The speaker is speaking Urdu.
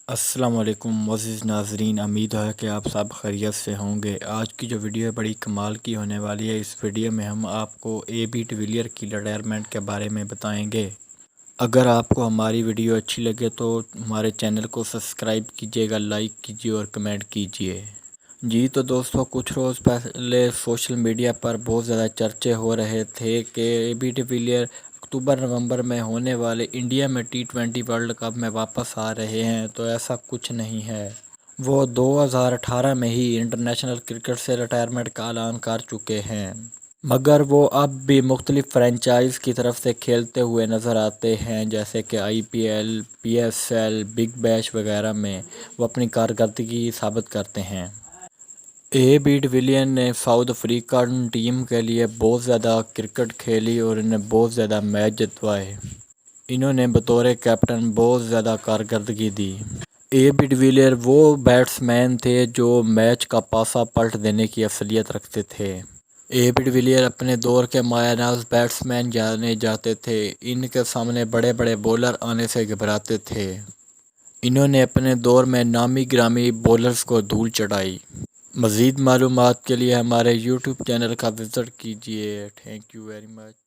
السلام علیکم معزز ناظرین، امید ہے کہ آپ سب خیریت سے ہوں گے۔ آج کی جو ویڈیو ہے بڑی کمال کی ہونے والی ہے۔ اس ویڈیو میں ہم آپ کو اے بی ڈویلیئر کی ریٹائرمنٹ کے بارے میں بتائیں گے۔ اگر آپ کو ہماری ویڈیو اچھی لگے تو ہمارے چینل کو سبسکرائب کیجیے گا، لائک کیجیے اور کمنٹ کیجیے۔ جی تو دوستو، کچھ روز پہلے سوشل میڈیا پر بہت زیادہ چرچے ہو رہے تھے کہ اے بی ڈویلیئر اکتوبر نومبر میں ہونے والے انڈیا میں T20 ورلڈ کپ میں واپس آ رہے ہیں، تو ایسا کچھ نہیں ہے۔ وہ 2018 میں ہی انٹرنیشنل کرکٹ سے ریٹائرمنٹ کا اعلان کر چکے ہیں، مگر وہ اب بھی مختلف فرنچائز کی طرف سے کھیلتے ہوئے نظر آتے ہیں، جیسے کہ IPL، PSL، بگ بیش وغیرہ میں وہ اپنی کارکردگی ثابت کرتے ہیں۔ اے بی ڈویلیئر نے ساؤتھ افریقن ٹیم کے لیے بہت زیادہ کرکٹ کھیلی اور انہیں بہت زیادہ میچ جتوائے۔ انہوں نے بطور کیپٹن بہت زیادہ کارکردگی دی۔ اے بی ڈویلیئر وہ بیٹسمین تھے جو میچ کا پاسا پلٹ دینے کی اصلیت رکھتے تھے۔ اے بی ڈویلیئر اپنے دور کے مایہ ناز بیٹسمین جانے جاتے تھے۔ ان کے سامنے بڑے بڑے بولر آنے سے گھبراتے تھے۔ انہوں نے اپنے دور میں نامی گرامی بولرز کو دھول چٹائی۔ مزید معلومات کے لیے ہمارے YouTube چینل کا وزٹ کیجیے۔ Thank you very much.